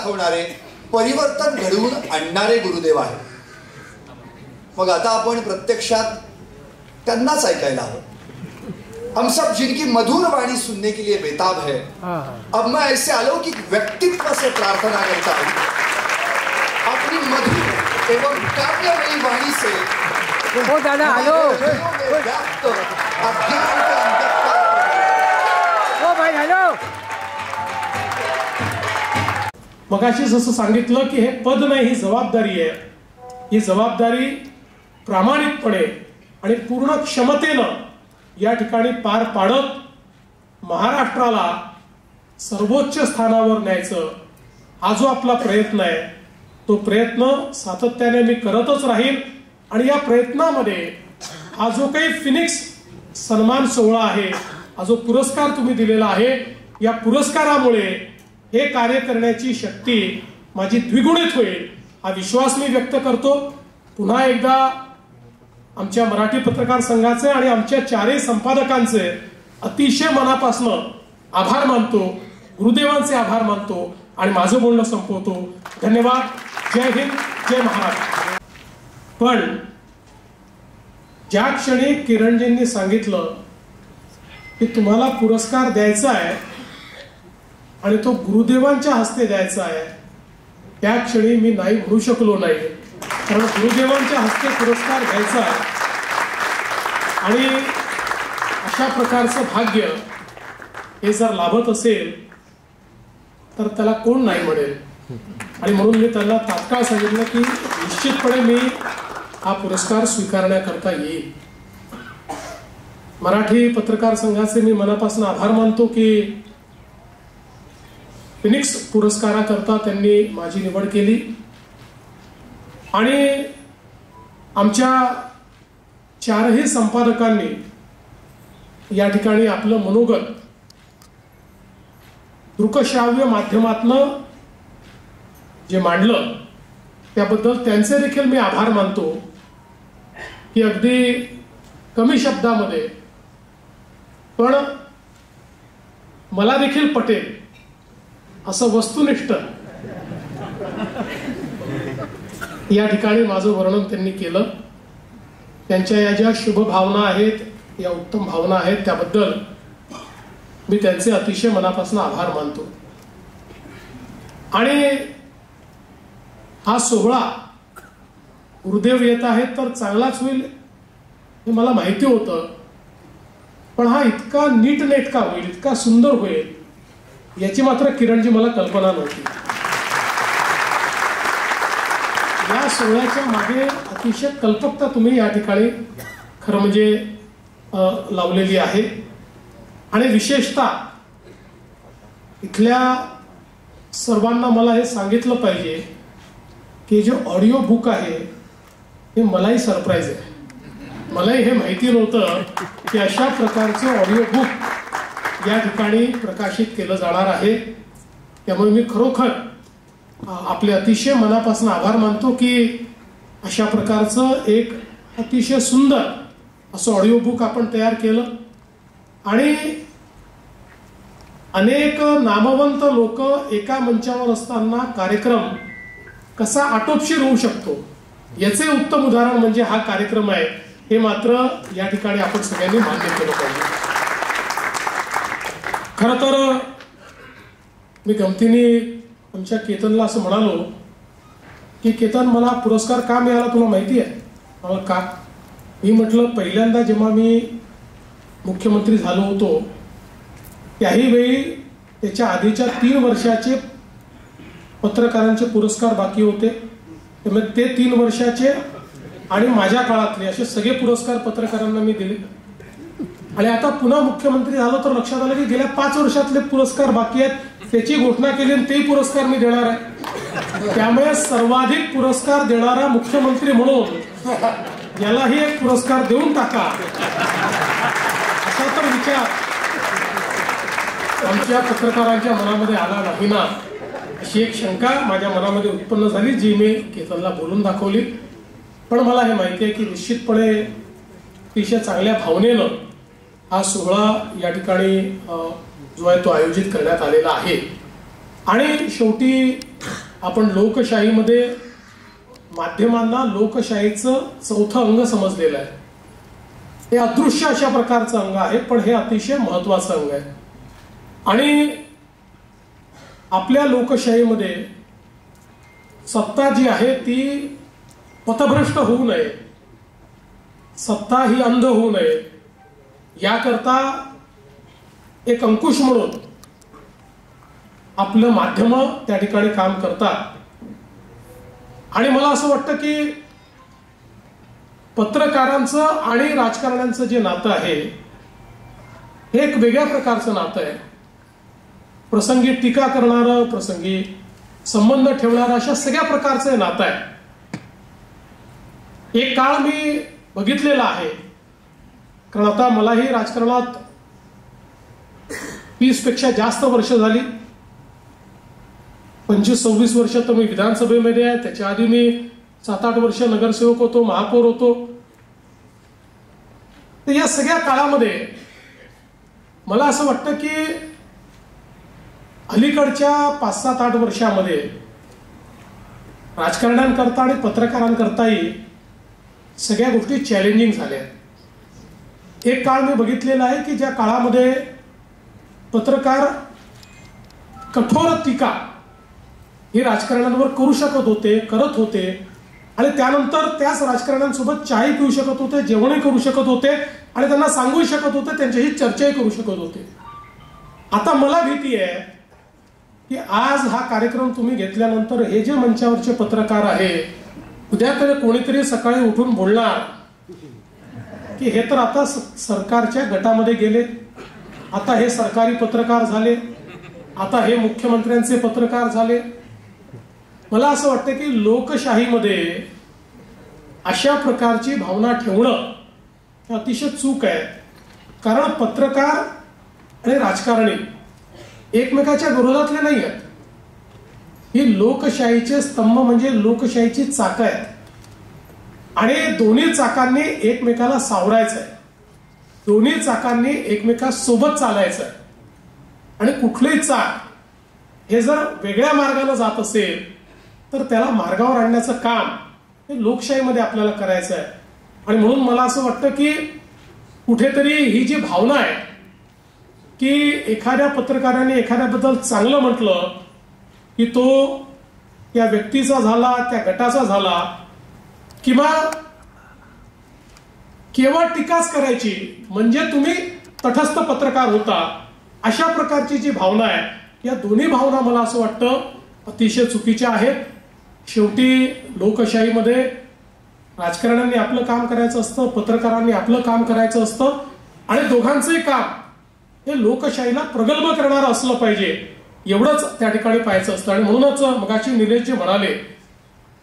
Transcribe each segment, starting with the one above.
दाखवणारे, परिवर्तन घडवून आणणारे गुरुदेव आहेत. मग आता आपण प्रत्यक्षात त्यांनाच ऐकायला हवं. हम सब जिनकी मधुर वाणी सुनने के लिए बेताब है, अब मैं ऐसे अलौकिक व्यक्तित्व से प्रार्थना करता हूँ, अपनी मधुर एवं काव्यमयी वाणी से मगाशी जसं सांगितलं की हे पद नाही, ही जबाबदारी आहे. ही जबाबदारी प्रामाणिकपणे आणि पूर्ण क्षमतेनं या ठिकाणी पार पाडत महाराष्ट्राला सर्वोच्च स्थानावर न्यायचं हा जो आपला प्रयत्न आहे, तो प्रयत्न सातत्याने मी करतच राहील. आणि या प्रयत्नामध्ये हा जो काही फिनिक्स सन्मान सोहळा आहे, हा जो पुरस्कार तुम्ही दिलेला आहे, या पुरस्कारामुळे हे कार्य करण्याची शक्ती माझी द्विगुणित होईल हा विश्वास मी व्यक्त करतो. पुन्हा एकदा आमच्या मराठी पत्रकार संघाचे आणि आमच्या चारही संपादकांचे अतिशय मनापासून आभार मानतो, गुरुदेवांचे आभार मानतो आणि माझं बोलणं संपवतो. धन्यवाद. जय हिंद, जय महाराष्ट्र. पण ज्या क्षणी किरणजींनी सांगितलं की तुम्हाला पुरस्कार द्यायचा आहे आणि तो गुरुदेवांच्या हस्ते द्यायचा आहे, त्या क्षणी मी नाही म्हणू शकलो नाही. कारण गुरुदेवांच्या हस्ते पुरस्कार घ्यायचा आहे आणि अशा प्रकारचं भाग्य हे जर लाभत असेल तर त्याला कोण नाही म्हणेल. आणि म्हणून मी त्यांना तात्काळ सांगितलं की निश्चितपणे मी हा पुरस्कार स्वीकारण्याकरता येईल. मराठी पत्रकार संघाचे मी मनापासून आभार मानतो की फिनिक्स पुरस्काराकरता त्यांनी माझी निवड केली आणि आमच्या चारही संपादकांनी या ठिकाणी आपलं मनोगत दृकश्राव्य माध्यमातनं जे मांडलं त्याबद्दल त्यांचे देखील मी आभार मानतो की अगदी कमी शब्दामध्ये पण मला देखील पटेल असं वस्तुनिष्ठ या ठिकाणी माझं वर्णन त्यांनी केलं. त्यांच्या या ज्या शुभ भावना आहेत, या उत्तम भावना आहेत, त्याबद्दल मी त्यांचे अतिशय मनापासून आभार मानतो. आणि हा सोहळा गुरुदेव येत आहेत तर चांगलाच होईल हे मला माहिती होतं, पण हा इतका नीटनेटका होईल, इतका सुंदर होईल याची मात्र किरणजी मला कल्पना नव्हती. या सोहळ्याच्या मागे अतिशय कल्पकता तुम्ही या ठिकाणी खरं म्हणजे लावलेली आहे. आणि विशेषतः इथल्या सर्वांना मला हे सांगितलं पाहिजे की जे ऑडिओ बुक आहे हे मलाही सरप्राईज आहे. मलाही हे माहिती नव्हतं की अशा प्रकारचं ऑडिओ बुक या ठिकाणी प्रकाशित केलं जाणार आहे. त्यामुळे मी खरोखर आपले अतिशय मनापासून आभार मानतो की अशा प्रकारचं एक अतिशय सुंदर असं ऑडिओ बुक आपण तयार केलं. आणि अनेक नामवंत लोक एका मंचावर असताना कार्यक्रम कसा आटोपशीर होऊ शकतो याचे उत्तम उदाहरण म्हणजे हा कार्यक्रम आहे. हे मात्र या ठिकाणी आपण सगळ्यांनी मान्य केलं पाहिजे. खरं तर मी गमतीने आमच्या केतनला असं म्हणालो की केतन, मला पुरस्कार का मिळाला तुला माहिती आहे? मला का? मी म्हटलं पहिल्यांदा जेव्हा मी मुख्यमंत्री झालो होतो त्याही वेळी त्याच्या आधीच्या 3 वर्षाचे पत्रकारांचे पुरस्कार बाकी होते. त्यामुळे ते 3 वर्षाचे आणि माझ्या काळातले असे सगळे पुरस्कार पत्रकारांना मी दिले. आणि आता पुन्हा मुख्यमंत्री झालो तर लक्षात आलं की गेल्या 5 वर्षातले पुरस्कार बाकी आहेत, त्याची घोषणा केली आणि ते पुरस्कार मी देणार आहे. त्यामुळे सर्वाधिक पुरस्कार देणारा मुख्यमंत्री म्हणून यालाही एक पुरस्कार देऊन टाका असा तर विचार आमच्या पत्रकारांच्या मनामध्ये आला नाही ना, अशी एक शंका माझ्या मनामध्ये उत्पन्न झाली, जी मी केतनला बोलून दाखवली. पण मला हे माहिती आहे की निश्चितपणे अतिशय चांगल्या भावनेनं हा सोहळा या ठिकाणी जो आहे तो आयोजित करण्यात आलेला आहे. आणि शेवटी आपण लोकशाहीमध्ये माध्यमांना लोकशाहीचं चौथं अंग समजलेलं आहे. हे अदृश्य अशा प्रकारचं अंग आहे, पण हे अतिशय महत्वाचं अंग आहे. आणि आपल्या लोकशाहीमध्ये सत्ता जी आहे ती पथभ्रष्ट होऊ नये, सत्ता ही अंध होऊ नये, याकरता एक अंकुश म्हणून आपलं माध्यम त्या ठिकाणी काम करतात. आणि मला असं वाटतं की पत्रकारांचं आणि राजकारण्यांचं जे नातं आहे हे एक वेगळ्या प्रकारचं नातं आहे. प्रसंगी टीका करणारं, प्रसंगी संबंध ठेवणारं, अशा सगळ्या प्रकारचं हे नातं आहे. एक काळ मी बघितलेला आहे, कारण आता मलाही राजकारणात 30 पेक्षा जास्त वर्ष झाली. 25-26 वर्ष तर मी विधानसभेमध्ये आहे. त्याच्या आधी मी 7-8 वर्ष नगरसेवक होतो, महापौर होतो. तर या सगळ्या काळामध्ये मला असं वाटतं की अलीकडच्या 5-7-8 वर्षामध्ये राजकारण्यांकरता आणि पत्रकारांकरताही सगळ्या गोष्टी चॅलेंजिंग झाल्या. एक काळ मी बघितलेला आहे की ज्या काळामध्ये पत्रकार कठोर टीका हे राजकारण्यांवर करू शकत होते, करत होते, आणि त्यानंतर त्याच राजकारण्यांसोबत चाही पिऊ शकत होते, जेवणही करू शकत होते, आणि त्यांना सांगू शकत होते, त्यांच्याशी चर्चाही करू शकत होते. आता मला भीती आहे की आज हा कार्यक्रम तुम्ही घेतल्यानंतर हे जे मंचावरचे पत्रकार आहे, उद्या तरी कोणीतरी सकाळी उठून बोलणार की हे तर आता सरकारच्या गटामध्ये गेले, आता हे सरकारी पत्रकार झाले, आता हे मुख्यमंत्र्यांचे पत्रकार झाले. मला असं वाटतं की लोकशाहीमध्ये अशा प्रकारची भावना ठेवणं हे अतिशय चूक आहे. कारण पत्रकार आणि राजकारणी एकमेकाच्या विरोधातले नाही आहेत. ही लोकशाहीचे स्तंभ म्हणजे लोकशाहीची चाकं आहेत, आणि दोन्ही चाकांनी एकमेकाला सावरायचं आहे, दोन्ही चाकांनी एकमेकासोबत चालायचं आहे. आणि कुठलंही चाक हे जर वेगळ्या मार्गाने जात असेल तर त्याला मार्गावर आणण्याचं काम हे लोकशाहीमध्ये आपल्याला करायचं आहे. आणि म्हणून मला असं वाटतं की कुठेतरी ही जी भावना आहे की एखाद्या पत्रकाराने एखाद्याबद्दल चांगलं म्हटलं की तो त्या व्यक्तीचा झाला, त्या गटाचा झाला, किंवा केवळ टीकाच करायची म्हणजे तुम्ही तटस्थ पत्रकार होता, अशा प्रकारची जी भावना आहे, या दोन्ही भावना मला असं वाटतं अतिशय चुकीच्या आहेत. शेवटी लोकशाहीमध्ये राजकारण्यांनी आपलं काम करायचं असतं, पत्रकारांनी आपलं काम करायचं असतं, आणि दोघांचंही काम हे लोकशाहीला प्रगल्भ करणारं असलं पाहिजे, एवढंच त्या ठिकाणी पाहायचं असतं. आणि म्हणूनच मगाशी निलेश जे म्हणाले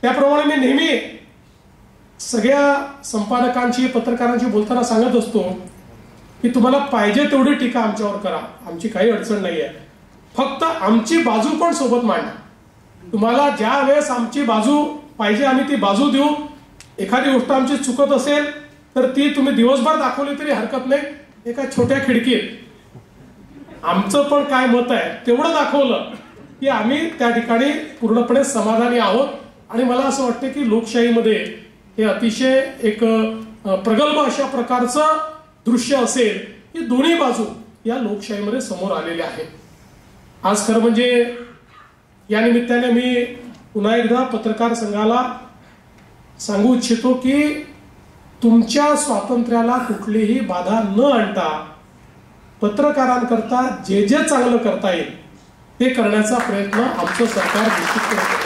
त्याप्रमाणे मी नेहमी सगळ्या संपादकांशी, पत्रकारांशी बोलताना सांगत असतो की तुम्हाला पाहिजे तेवढी टीका आमच्यावर करा, आमची काही अडचण नाही आहे, फक्त आमची बाजू पण सोबत मांडा. तुम्हाला ज्या वेळेस आमची बाजू पाहिजे आम्ही ती बाजू देऊ. एखादी गोष्ट आमची चुकत असेल तर ती तुम्ही दिवसभर दाखवली तरी हरकत नाही, एका छोट्या खिडकीत आमचं पण काय मत आहे तेवढं दाखवलं की आम्ही त्या ठिकाणी पूर्णपणे समाधानी आहोत. आणि मला असं वाटतं की लोकशाहीमध्ये हे अतिशय एक प्रगल्भ अशा प्रकारचं दृश्य असेल की दोन्ही बाजू या लोकशाहीमध्ये समोर आलेल्या आहेत. आज खरं म्हणजे या निमित्ताने मी पुन्हा एकदा पत्रकार संघाला सांगू इच्छितो की तुमच्या स्वातंत्र्याला कुठलीही बाधा न आणता पत्रकारांकरता जे जे चांगलं करता येईल ते करण्याचा प्रयत्न आमचं सरकार निश्चित करत आहे.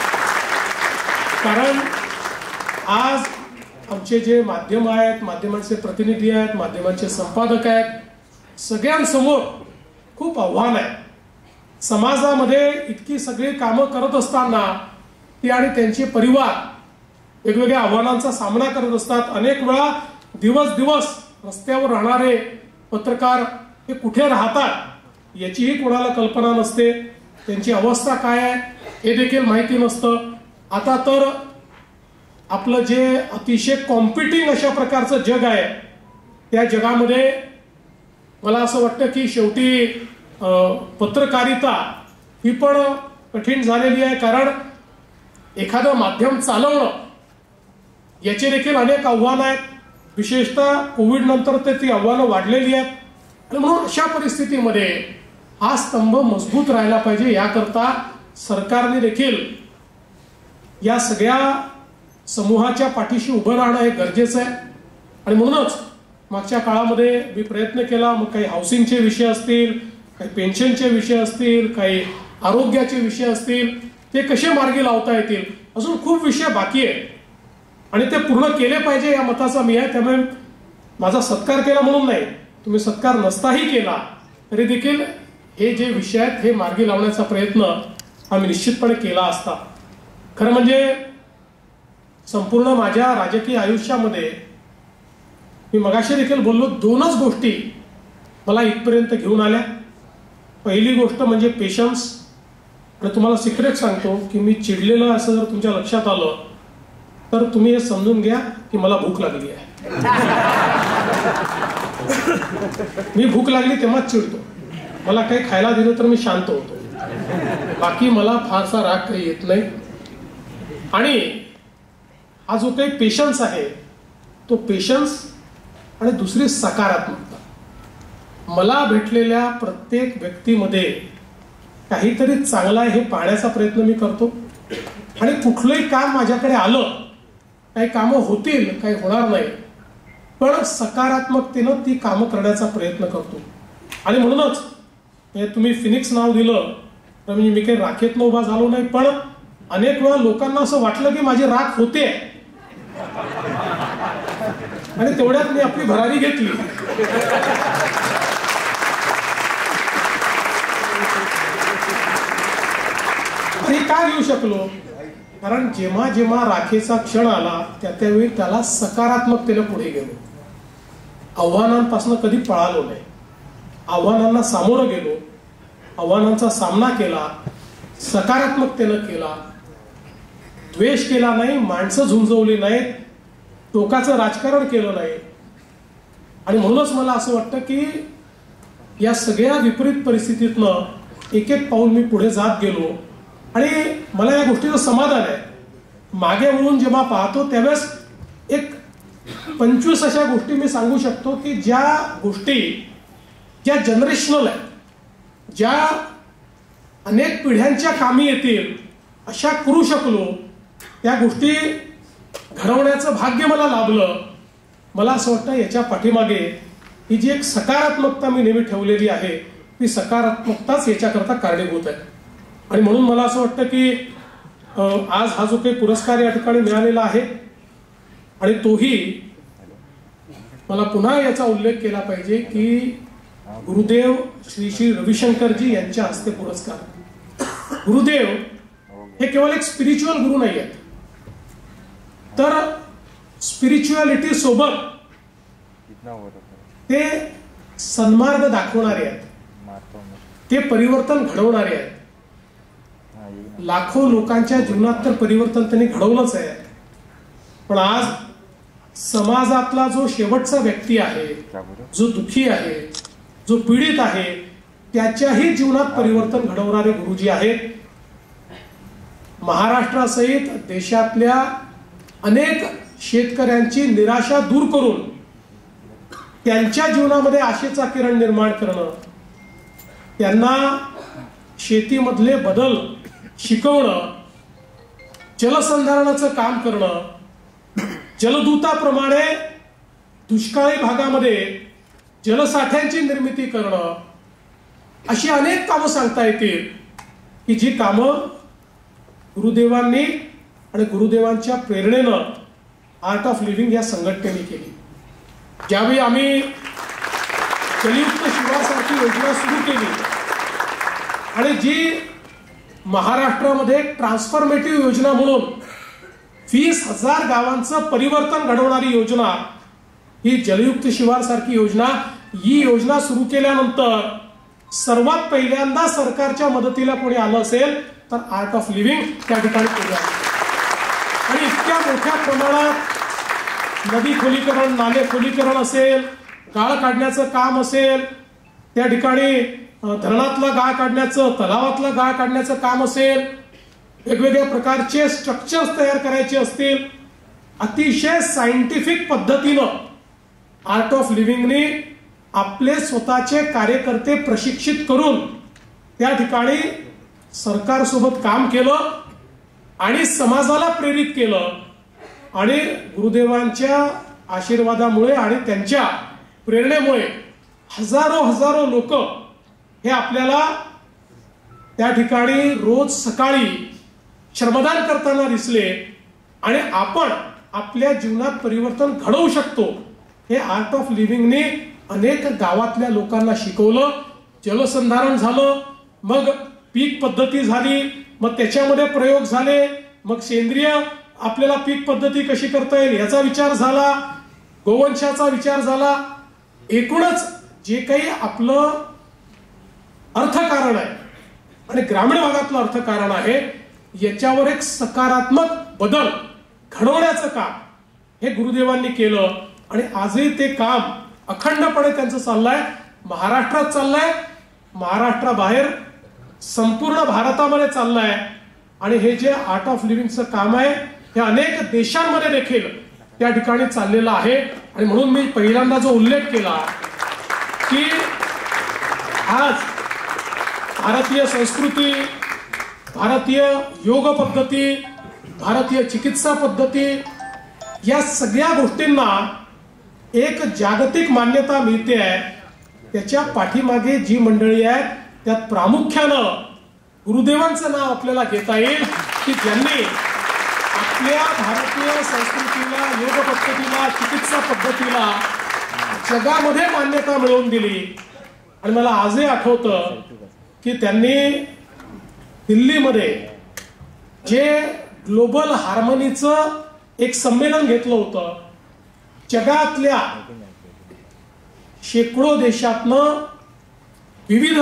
कारण आज आमचे जे माध्यम आहेत, माध्यमांचे प्रतिनिधी आहेत, माध्यमांचे संपादक आहेत, सगळ्यांसमोर खूप आव्हान आहे. समाजामध्ये इतकी सगळी कामं करत असताना ती आणि त्यांचे परिवार वेगवेगळ्या आव्हानांचा सामना करत असतात. अनेक वेळा दिवस रस्त्यावर राहणारे पत्रकार हे कुठे राहतात याचीही कोणाला कल्पना नसते, त्यांची अवस्था काय आहे हे देखील माहिती नसतं. आता तर आपलं जे अतिशय कॉम्पिटिंग अशा प्रकारचं जग आहे त्या जगामध्ये मला असं वाटतं की शेवटी पत्रकारिता ही पण कठीण झालेली आहे, कारण एखादं माध्यम चालवणं याचे देखील अनेक आव्हानं आहेत. विशेषतः कोविड नंतर ती आव्हानं वाढलेली आहेत. आणि म्हणून अशा परिस्थितीमध्ये हा स्तंभ मजबूत राहायला पाहिजे. याकरता सरकारने देखील या सगळ्या समूहाच्या पाठीशी उभं राहणं हे गरजेचं आहे. आणि म्हणूनच मागच्या काळामध्ये मी प्रयत्न केला. मग काही हाऊसिंगचे विषय असतील, काही पेन्शनचे विषय असतील, काही आरोग्याचे विषय असतील, ते कसे मार्गी लावता येतील, अजून खूप विषय बाकी आहे आणि ते पूर्ण केले पाहिजे या मताचा मी आहे. त्यामुळे माझा सत्कार केला म्हणून नाही, तुम्ही सत्कार नसताही केला तरी देखील हे जे विषय आहेत हे मार्गी लावण्याचा प्रयत्न आम्ही निश्चितपणे केला असता. खरं म्हणजे संपूर्ण माझ्या राजकीय आयुष्यामध्ये मी मगाशी देखील बोललो, दोनच गोष्टी मला इथपर्यंत घेऊन आल्या. पहिली गोष्ट म्हणजे पेशन्स. आणि तुम्हाला सिक्रेट सांगतो की मी चिडलेलं असं जर तुमच्या लक्षात आलं तर तुम्ही हे समजून घ्या की मला भूक लागली आहे. मी भूक लागली तेव्हाच चिडतो. मला काही खायला दिलं तर मी शांत होतो, बाकी मला फारसा राग काही येत नाही. आणि हा जो काही पेशन्स आहे तो पेशन्स आणि दुसरी सकारात्मकता. मला भेटलेल्या प्रत्येक व्यक्तीमध्ये काहीतरी चांगला आहे हे पाहण्याचा प्रयत्न मी करतो. आणि कुठलंही काम माझ्याकडे आलं, काही कामं होतील, काही होणार नाही, पण सकारात्मकतेनं ती कामं करण्याचा प्रयत्न करतो. आणि म्हणूनच तुम्ही फिनिक्स नाव दिलं तर म्हणजे मी काही राखेतनं उभा झालो नाही, पण अनेक वेळा लोकांना असं वाटलं की माझी राख होते आणि तेवढ्यात मी आपली भरारी घेतली. हे का घेऊ शकलो? कारण जेव्हा जेव्हा राखेचा क्षण आला त्यावेळी त्याला सकारात्मकतेने पुढे गेलो. आव्हानांपासून कधी पळालो नाही, आव्हानांना सामोरं गेलो, आव्हानांचा सामना केला, सकारात्मकतेनं केला, द्वेष केला नाही, माणसं झुंजवली नाहीत, टोकाचं राजकारण केलं नाही. आणि म्हणूनच मला असं वाटतं की या सगळ्या विपरीत परिस्थितीतनं एक एक पाऊल मी पुढे जात गेलो. आणि मला या गोष्टीचं समाधान आहे. मागे वळून जेव्हा पाहतो त्यावेळेस एक 25 अशा गोष्टी मी सांगू शकतो की ज्या गोष्टी ज्या जनरेशनल आहेत, ज्या अनेक पिढ्यांच्या कामी येतील अशा करू शकलो. त्या गोष्टी घडवण्याचं भाग्य मला लाभलं. मला असं वाटतं याच्या पाठीमागे ही जी एक सकारात्मकता मी नेहमी ठेवलेली आहे ती सकारात्मकताच याच्याकरता कारणीभूत आहे. आणि म्हणून मला असं वाटतं की आज हा जो काही पुरस्कार या ठिकाणी मिळालेला आहे आणि तोही मला पुन्हा याचा उल्लेख केला पाहिजे की गुरुदेव श्री श्री रविशंकरजी यांच्या हस्ते पुरस्कार. गुरुदेव हे केवळ एक स्पिरिच्युअल गुरु नाही आहेत, तर स्पिरिच्युअलिटी सोबत ते सन्मार्ग दाखवणारे आहेत, ते परिवर्तन घडवणारे आहेत. लाखो लोकांच्या जीवनात तर परिवर्तन त्यांनी घडवलंच आहे. पण आज समाजातला जो शेवटचा व्यक्ती आहे, जो दुःखी आहे, जो पीडित आहे, त्याच्याही जीवनात परिवर्तन घडवणारे गुरुजी आहेत. महाराष्ट्रासहित देशातल्या अनेक शेतकऱ्यांची निराशा दूर करून त्यांच्या जीवनामध्ये आशेचा किरण निर्माण करणं, त्यांना शेतीमधले बदल शिकवणं, जलसंधारणाचं काम करणं, जलदूताप्रमाणे दुष्काळी भागामध्ये जलसाठ्यांची निर्मिती करणं, अशी अनेक कामं सांगता येतील की जी कामं गुरुदेवांनी आणि गुरुदेवांच्या प्रेरणेनं आर्ट ऑफ लिव्हिंग या संघटनेने केली. ज्यावेळी आम्ही जलयुक्त शिवारसारखी योजना सुरू केली आणि जी महाराष्ट्रामध्ये ट्रान्सफॉर्मेटिव्ह योजना म्हणून 20,000 गावांचं परिवर्तन घडवणारी योजना ही जलयुक्त शिवार सारखी योजना, ही योजना सुरू केल्यानंतर सर्वात पहिल्यांदा सरकारच्या मदतीला कोणी आलं असेल तर आर्ट ऑफ लिव्हिंग त्या ठिकाणी केलं. आणि इतक्या मोठ्या प्रमाणात नदी खोलीकरण, नाले खोलीकरण असेल, गाळ काढण्याचं काम असेल, त्या ठिकाणी धरणातला गाळ काढण्याचं, तलावातला गाळ काढण्याचं काम असेल, वेगवेगळ्या प्रकारचे स्ट्रक्चर्स तयार करायचे असतील, अतिशय सायंटिफिक पद्धतीनं आर्ट ऑफ लिव्हिंगने आपले स्वतःचे कार्यकर्ते प्रशिक्षित करून त्या ठिकाणी सरकारसोबत काम केलं आणि समाजाला प्रेरित केलं. आणि गुरुदेवांच्या आशीर्वादामुळे आणि त्यांच्या प्रेरणेमुळे हजारो लोक हे आपल्याला त्या ठिकाणी रोज सकाळी श्रमदान करताना दिसले. आणि आपण आपल्या जीवनात परिवर्तन घडवू शकतो हे आर्ट ऑफ लिव्हिंगने अनेक गावातल्या लोकांना शिकवलं. जलसंधारण झालं, मग पीक पद्धती झाली, मग त्याच्यामध्ये प्रयोग झाले, मग सेंद्रिय आपल्याला पीक पद्धती कशी करता येईल याचा विचार झाला, गोवंशाचा विचार झाला. एकूणच जे काही आपलं अर्थकारण आहे आणि ग्रामीण भागातलं अर्थकारण आहे याच्यावर एक सकारात्मक बदल घडवण्याचं काम हे गुरुदेवांनी केलं. आणि आजही ते काम अखंडपणे त्यांचं चाललंय. महाराष्ट्रात चाललंय, महाराष्ट्राबाहेर संपूर्ण भारतामध्ये चाललंय. आणि हे जे आर्ट ऑफ लिव्हिंगचं काम आहे हे अनेक देशांमध्ये देखील त्या ठिकाणी चाललेलं आहे. आणि म्हणून मी पहिल्यांदा जो उल्लेख केला की आज भारतीय संस्कृती, भारतीय योग पद्धती, भारतीय चिकित्सा पद्धती या सगळ्या गोष्टींना एक जागतिक मान्यता मिळते आहे. त्याच्या पाठीमागे जी मंडळी आहेत त्यात प्रामुख्यानं गुरुदेवांचं नाव आपल्याला घेता येईल की ज्यांनी आपल्या भारतीय संस्कृतीला, योग पद्धतीला, चिकित्सा पद्धतीला जगामध्ये मान्यता मिळवून दिली. आणि मला आजही आठवतं की त्यांनी दिल्लीमध्ये जे ग्लोबल हार्मनीचं एक संमेलन घेतलं होतं. जगातल्या शेकडो देशातनं विविध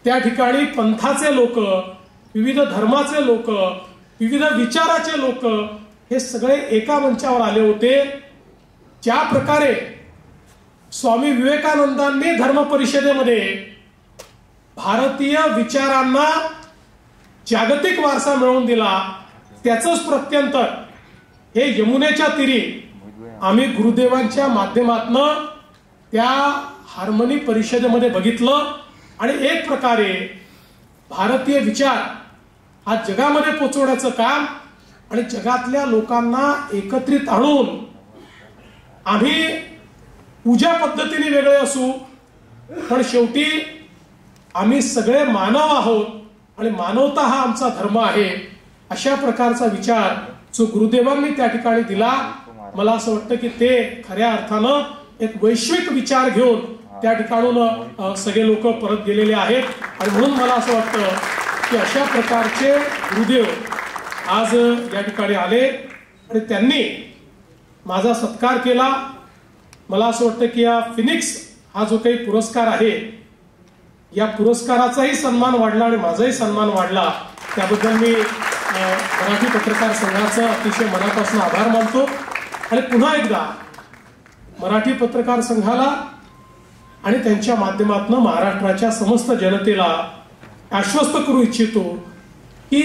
त्या ठिकाणी पंथाचे लोक, विविध धर्माचे लोक, विविध विचाराचे लोक हे सगळे एका मंचावर आले होते. ज्या प्रकारे स्वामी विवेकानंदांनी धर्म परिषदेमध्ये भारतीय विचारांना जागतिक वारसा मिळवून दिला त्याचंच प्रत्यंतर हे यमुनेच्या तीरी आम्ही गुरुदेवांच्या माध्यमातून त्या हार्मनी परिषदेमध्ये बघितलं. आणि एक प्रकारे भारतीय विचार हा जगामध्ये पोचवण्याचं काम आणि जगातल्या लोकांना एकत्रित आणून आम्ही पूजा पद्धतीने वेगळे असू पण शेवटी आम्ही सगळे मानव आहोत आणि मानवता हा आमचा धर्म आहे अशा प्रकारचा विचार जो गुरुदेवांनी त्या ठिकाणी दिला. मला असं वाटतं की ते खऱ्या अर्थानं एक वैश्विक विचार घेऊन त्या ठिकाणून सगळे लोक परत गेलेले आहेत. आणि म्हणून मला असं वाटतं की अशा प्रकारचे गुरुदेव आज या ठिकाणी आले आणि त्यांनी माझा सत्कार केला. मला असं वाटतं की या फिनिक्स हा जो काही पुरस्कार आहे या पुरस्काराचाही सन्मान वाढला आणि माझाही सन्मान वाढला. त्याबद्दल मी मराठी पत्रकार संघाचा अतिशय मनापासून आभार मानतो. आणि पुन्हा एकदा मराठी पत्रकार संघाला आणि त्यांच्या माध्यमातून महाराष्ट्राच्या समस्त जनतेला आश्वस्त करू इच्छितो की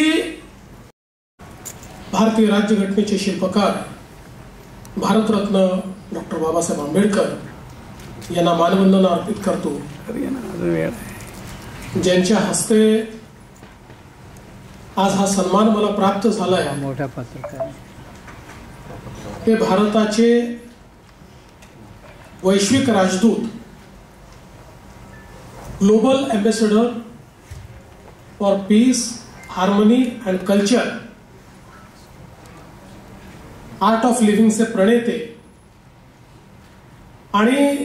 भारतीय राज्यघटनेचे शिल्पकार भारतरत्न डॉक्टर बाबासाहेब आंबेडकर यांना मानवंदना अर्पित करतो. ज्यांच्या हस्ते आज हा सन्मान मला प्राप्त झाला आहे. मोठा पत्रकार हे भारताचे वैश्विक राजदूत, global ambassador for peace, harmony and culture, art of लिव्हिंगचे प्रणेते आणि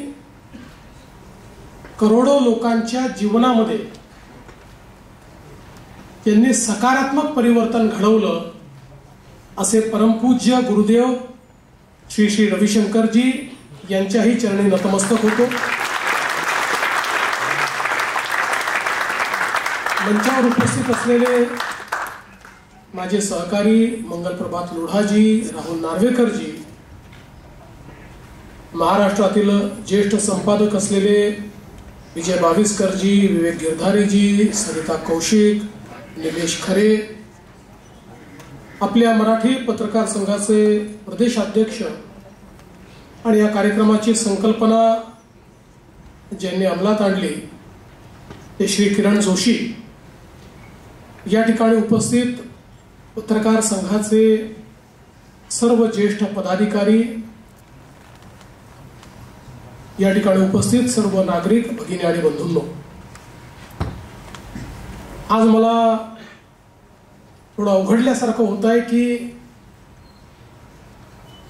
करोडो लोकांच्या जीवनामध्ये त्यांनी सकारात्मक परिवर्तन घडवलं असे परमपूज्य गुरुदेव श्री श्री रविशंकरजी यांच्याही चरणी नतमस्तक होतो. मंचावर उपस्थित असलेले माझे सहकारी मंगलप्रभात लोढाजी, राहुल नार्वेकरजी, महाराष्ट्रातील ज्येष्ठ संपादक असलेले विजय बाविस्करजी, विवेक गिरधारीजी, सरिता कौशिक, निलेश खरे, आपल्या मराठी पत्रकार संघाचे प्रदेशाध्यक्ष आणि या कार्यक्रमाची संकल्पना ज्यांनी अंमलात आणली ते श्री किरण जोशी, या ठिकाणी उपस्थित पत्रकार संघाचे सर्व ज्येष्ठ पदाधिकारी, या ठिकाणी उपस्थित सर्व नागरिक भगिनी आणि बंधूंनो, आज मला थोडं अवघडल्यासारखं होत आहे की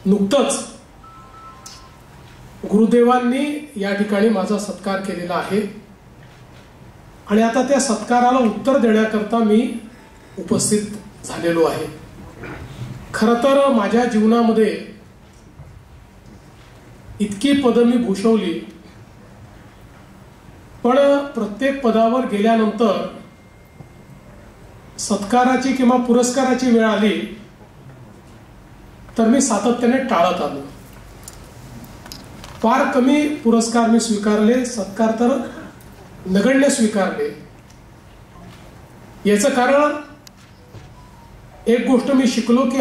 नुकतंच गुरुदेवांनी या ठिकाणी माझा सत्कार केलेला आहे आणि आता त्या सत्काराला उत्तर देण्याकरता मी उपस्थित झालेलो आहे. खरं तर माझ्या जीवनामध्ये इतकी पदं मी भूषवली, पण प्रत्येक पदावर गेल्यानंतर सत्काराची किंवा पुरस्काराची वेळ आली तर मी सातत्याने टाळत आलो. फार कमी पुरस्कार मी स्वीकारले, सत्कार तर नगण्य स्वीकारले. याचं कारण एक गोष्ट मी शिकलो की